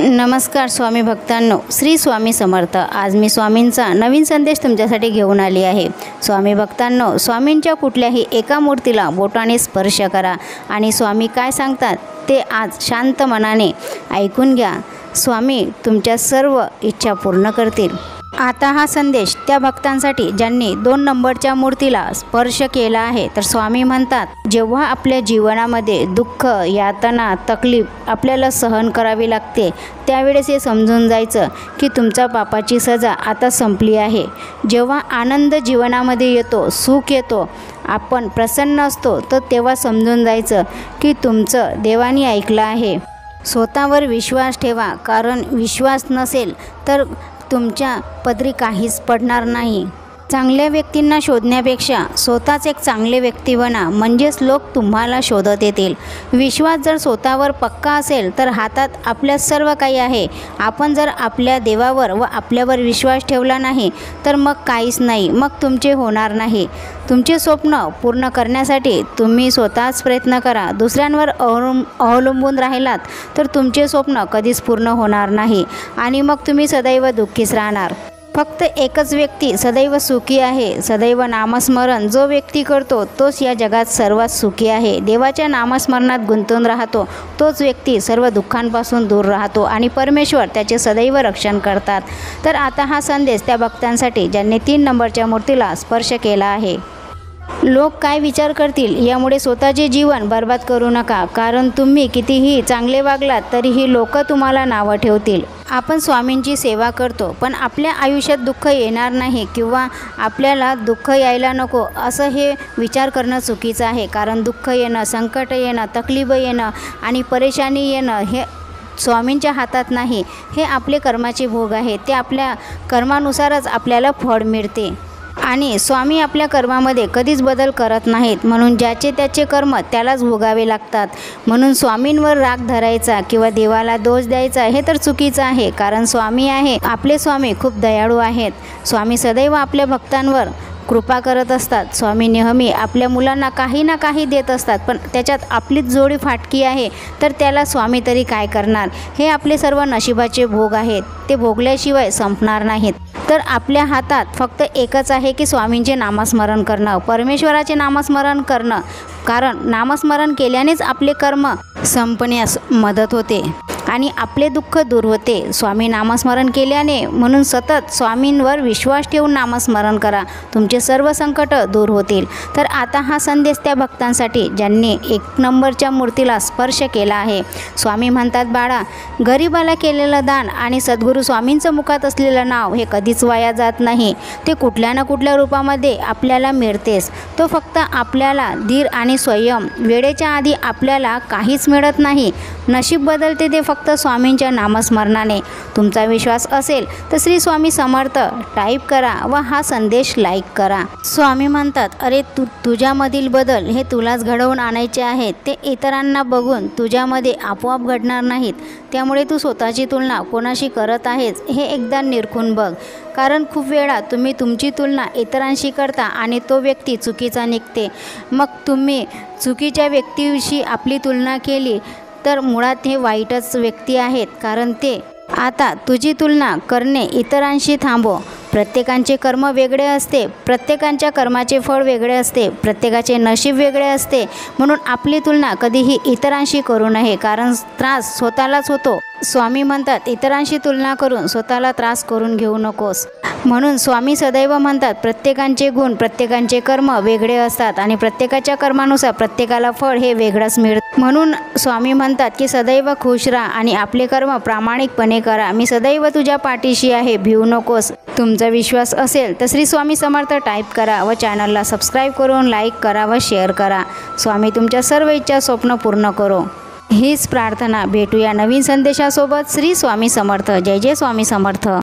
नमस्कार स्वामी भक्तांनो, श्री स्वामी समर्थ। आज मी स्वामींचा नवीन संदेश तुमच्यासाठी घेऊन आली आहे। स्वामी भक्तांनो, स्वामींच्या कुठल्याही एका मूर्तीला बोटाने स्पर्श करा आणि स्वामी काय सांगतात ते आज शांत मनाने ऐकून घ्या। स्वामी तुमच्या सर्व इच्छा पूर्ण करतील। आता हा संदेश त्या भक्तांसाठी ज्यांनी 2 नंबरच्या मूर्तीला स्पर्श केला आहे। तर स्वामी म्हणतात, जेव्हा आपल्या जीवनामध्ये दुःख, यातना, तकलीफ आपल्याला सहन करावी लागते, त्यावेळेस हे समजून जायचं की तुमच्या पापाची सजा आता संपली आहे। जेव्हा आनंद जीवनामध्ये येतो, सुख येतो, आपण प्रसन्न असतो, तर तेव्हा समजून जायचं की तुमचं देवाने ऐकलं आहे। स्वतःवर विश्वास ठेवा, कारण विश्वास नसेल तर तुमच्या पदरी काहीच पडणार नाही। चांगल्या व्यक्तींना शोधण्यापेक्षा स्वतःच एक चांगले व्यक्ती बना, म्हणजेच लोक तुम्हाला शोधत येतील। विश्वास जर स्वतःवर पक्का असेल तर हातात आपल्या सर्व काही आहे। आपण जर आपल्या देवावर व आपल्यावर विश्वास ठेवला नाही तर मग काहीच नाही, मग तुमचे होणार नाही। तुमचे स्वप्न पूर्ण करण्यासाठी तुम्ही स्वतःच प्रयत्न करा। दुसऱ्यांवर अवलंबून राहिलात तर तुमचे स्वप्न कधीच पूर्ण होणार नाही आणि मग तुम्ही सदैव दुःखीच राहणार। फक्त एकच व्यक्ती सदैव सुखी आहे, सदैव नामस्मरण जो व्यक्ती करतो तोच या जगात सर्वात सुखी आहे। देवाच्या नामस्मरणात गुंतून राहतो तोच व्यक्ती सर्व दुःखांपासून दूर राहतो आणि परमेश्वर त्याचे सदैव रक्षण करतात। तर आता हा संदेश त्या भक्तांसाठी ज्यांनी 3 नंबरच्या मूर्तीला स्पर्श केला आहे। लोक काय विचार करतील यामुळे स्वतःचे जीवन बर्बाद करू नका, कारण तुम्ही कितीही चांगले वागलात तरीही लोक तुम्हाला नावं ठेवतील। आपण स्वामींची सेवा करतो, पण आपल्या आयुष्यात दुःख येणार नाही किंवा आपल्याला दुःख यायला नको असं हे विचार करणं चुकीचं आहे। कारण दुःख येणं, संकट येणं, तकलीफ येणं आणि परेशानी येणं हे स्वामींच्या हातात नाही। हे आपले कर्माचे भोग आहे, ते आपल्या कर्मानुसारच आपल्याला फळ मिळते आणि स्वामी आपल्या कर्मामध्ये कधीच बदल करत नाहीत, म्हणून ज्याचे त्याचे कर्म त्यालाच भोगावे लागतात। म्हणून स्वामींवर राग धरायचा किंवा देवाला दोष द्यायचा हे तर चुकीचं आहे, कारण स्वामी आहे, आपले स्वामी खूप दयाळू आहेत। स्वामी सदैव आपल्या भक्तांवर कृपा करत असतात। स्वामी नेहमी आपल्या मुलांना काही ना काही देत असतात, पण त्याच्यात आपलीच जोडी फाटकी आहे तर त्याला स्वामी तरी काय करणार। हे आपले सर्व नशिबाचे भोग आहेत, ते भोगल्याशिवाय संपणार नाहीत। तर आपल्या हातात फक्त एकच आहे की स्वामींचे नामस्मरण करणं, परमेश्वराचे नामस्मरण करणं, कारण नामस्मरण केल्यानेच आपले कर्म संपण्यास मदत होते आणि आपले दुःख दूर होते स्वामी नामस्मरण केल्याने। म्हणून सतत स्वामींवर विश्वास ठेवून नामस्मरण करा, तुमचे सर्व संकट दूर होतील। तर आता हा संदेश त्या भक्तांसाठी ज्यांनी 1 नंबरच्या मूर्तीला स्पर्श केला आहे। स्वामी म्हणतात, बाळा, गरिबाला केलेलं दान आणि सद्गुरू स्वामींचं मुखात असलेलं नाव हे कधीच वाया जात नाही। ते कुठल्या ना कुठल्या रूपामध्ये आपल्याला मिळतेच। तो फक्त आपल्याला धीर आणि संयम, वेळेच्या आधी आपल्याला काहीच मिळत नाही। नशीब बदलते ते फक्त स्वामींच्या नामस्मरणाने। तुमचा विश्वास असेल तर श्री स्वामी समर्थ टाईप करा व हा संदेश लाईक करा। स्वामी म्हणतात, अरे तुझ्यामधील बदल हे तुलाच घडवून आणायचे आहेत, ते इतरांना बघून तुझ्यामध्ये आपोआप घडणार नाहीत। त्यामुळे तू स्वतःची तुलना कोणाशी करत आहेस हे एकदा निरखून बघ, कारण खूप वेळा तुम्ही तुमची तुलना इतरांशी करता आणि तो व्यक्ती चुकीचा निघते। मग तुम्ही चुकीच्या व्यक्तीशी आपली तुलना केली तर मुळात हे वाईटच व्यक्ती आहेत, कारण ते आता तुझी तुलना करणे इतरांशी थांबव। प्रत्येकाचे कर्म वेगळे असते, प्रत्येकाच्या कर्माचे फळ वेगळे असते, प्रत्येकाचे नशीब वेगळे असते, म्हणून आपली तुलना कधीही इतरांशी करू नये, कारण त्रास स्वतःलाच होतो। स्वामी म्हणतात, इतरांशी तुलना करून स्वतःला त्रास करून घेऊ नकोस। म्हणून स्वामी सदैव म्हणतात, प्रत्येकाचे गुण, प्रत्येकाचे कर्म वेगळे असतात आणि प्रत्येकाच्या कर्मानुसार प्रत्येकाला फळ हे वेगळंच मिळतं। म्हणून स्वामी म्हणतात की सदैव खुश राहा आणि आपले कर्म प्रामाणिकपणे करा। मी सदैव तुझ्या पाठीशी आहे, भिवू नकोस। तुमचा विश्वास असेल तर श्री स्वामी समर्थ टाईप करा व चॅनलला सबस्क्राईब करून लाईक करा व शेअर करा। स्वामी तुमच्या सर्व इच्छा स्वप्न पूर्ण करो, हीच प्रार्थना। भेटूया नवीन संदेशासोबत। श्री स्वामी समर्थ। जय जय स्वामी समर्थ।